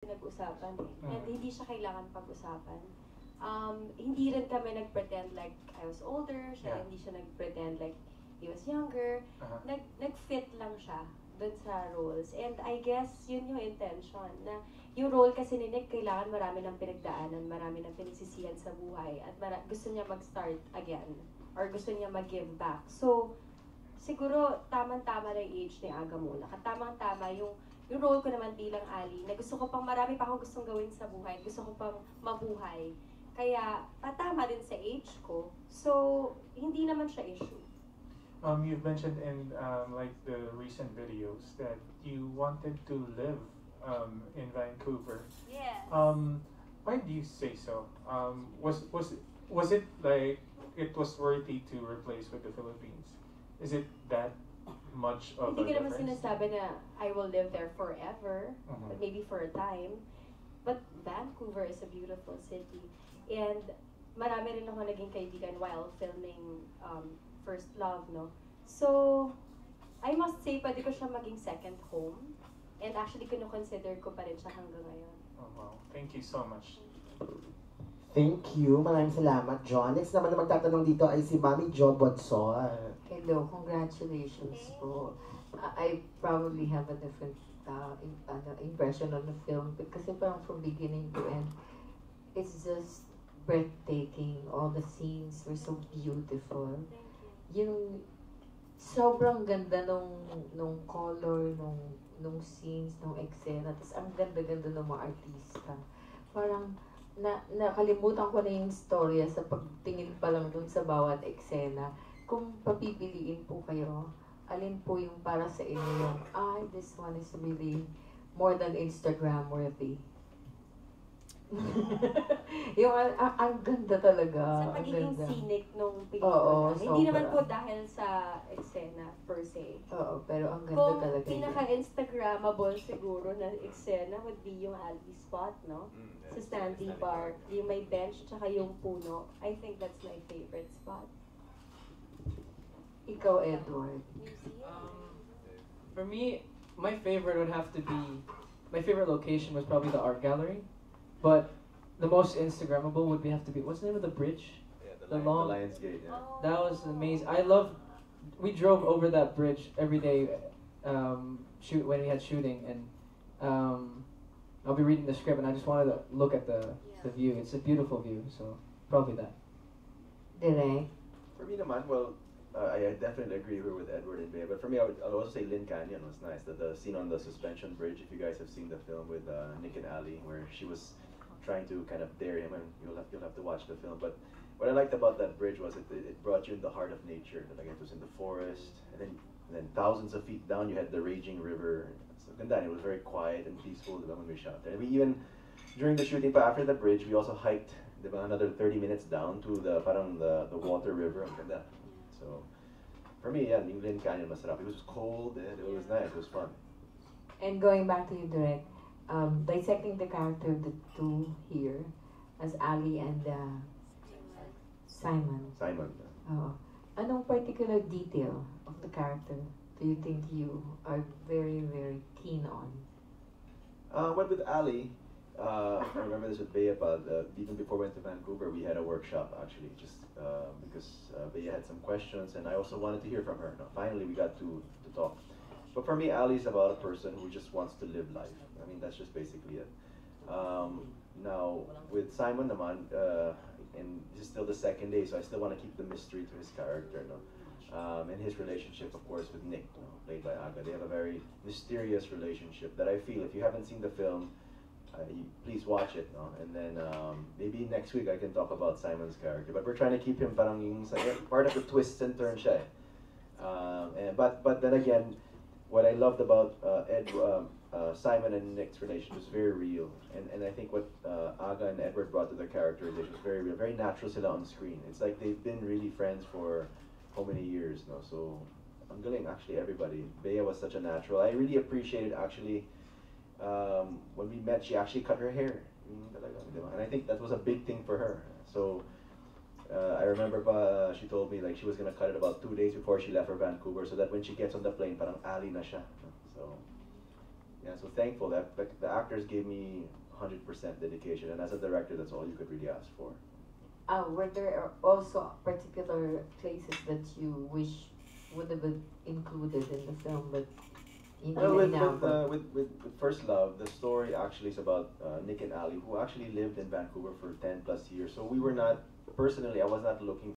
pinag-usapan and hindi siya kailangan pag-usapan. Hindi rin kami nag-pretend like I was older, hindi siya nag-pretend like he was younger. Nag-fit lang siya dun sa roles. And I guess yun yung intention, na yung role kasi ni Nick kailangan marami ng pinagdaanan, marami ng pinagsisihan sa buhay, at gusto niya mag-start again, or gusto niya mag-give back. So, siguro tamang-tama na yung age ni Aga muna. Tamang-tama yung role ko naman bilang Ali, na gusto ko pang marami pa akong gustong gawin sa buhay, gusto ko pang mabuhay. Kaya, tama din sa age ko. So, hindi naman siya issue. You've mentioned in like the recent videos that you wanted to live in Vancouver. Yes. Why do you say so? Was it like it was worthy to replace with the Philippines? Is it that much of Hindi a ko naman difference? sinasabi na I will live there forever, but maybe for a time. But Vancouver is a beautiful city. And marami rin ako naging kaibigan while filming First Love, no? So, I must say, pwede ko siya maging second home. And actually, kino-consider ko pa rin siya hanggang ngayon. Oh, wow. Thank you so much. Thank you. Maraming salamat, John. Next naman na magtatanong dito ay si Mami Jo Bodsor. Hello, congratulations po. I probably have a different impression on the film kasi parang from beginning to end, it's just breathtaking. All the scenes were so beautiful. Yung sobrang ganda nung color, nung scenes, nung eksena. Tapos ang ganda-ganda ng mga artista. Parang nakalimutan ko na yung storya sa pagtingin pa lang dun sa bawat eksena. Kung papipiliin po kayo, alin po yung para sa inyo yung, this one is really more than Instagram worthy. Yung ang ganda talaga. Sa pagiging scenic nung pelikula. Oo, hindi naman po dahil sa eksena per se. Oo, pero ang ganda kung talaga. Kung pinaka-Instagrammable siguro na eksena would be yung Ali spot, no? Sa Stanley Park, yung may bench tsaka yung puno. I think that's my favorite spot. Ikaw, Edward. For me, my favorite would have to be, my favorite location was probably the art gallery. But the most Instagrammable would have to be, what's the name of the bridge? Yeah, the Lions Gate, yeah. That was amazing. We drove over that bridge every day when we had shooting, and I'll be reading the script, and I just wanted to look at the view. It's a beautiful view, so probably that. Direk? For me naman, well, I definitely agree here with Edward and Bea, but for me, I'll also say Lynn Canyon was nice. The scene on the suspension bridge, if you guys have seen the film with Nick and Ali, where she was trying to kind of dare him, and you'll have to watch the film. But what I liked about that bridge was it brought you in the heart of nature. Like it was in the forest, and then thousands of feet down, you had the raging river. And then it was very quiet and peaceful when we shot there. And we even, during the shooting, after the bridge, we also hiked another 30 minutes down to the water river. So, for me, yeah, New Lynn Canyon masarap. It was cold and it was nice. It was fun. And going back to you, Direk, dissecting the character of the two here as Ali and Simon. Simon. Anong particular detail of the character do you think you are very, very keen on? Well, with Ali, I remember this with Bea, but even before we went to Vancouver, we had a workshop actually, just because Bea had some questions, and I also wanted to hear from her. Finally, we got to talk. But for me, Ali is about a person who just wants to live life. I mean, that's just basically it. Now, with Simon naman, and this is still the second day, so I still want to keep the mystery to his character, no? And his relationship, of course, with Nick, played by Aga. They have a very mysterious relationship that I feel, if you haven't seen the film, please watch it, no? And then maybe next week I can talk about Simon's character. But we're trying to keep him parang yung part of the twists and turns siya. But then again, what I loved about Simon and Nick's relationship was very real. And I think what Aga and Edward brought to their characterization was very real. Very natural sila on screen. It's like they've been really friends for how many years, no? So, ang galing, actually, everybody. Bea was such a natural. I really appreciated, actually, when we met, she actually cut her hair. And I think that was a big thing for her. So, I remember she told me like she was going to cut it about 2 days before she left for Vancouver, so that when she gets on the plane, parang Ali na siya. So, yeah, so thankful that the actors gave me 100% dedication, and as a director, that's all you could really ask for. Were there also particular places that you wish would have been included in the film, but Well, with First Love, the story actually is about Nick and Ali, who actually lived in Vancouver for 10 plus years. So we were not, personally, I was not looking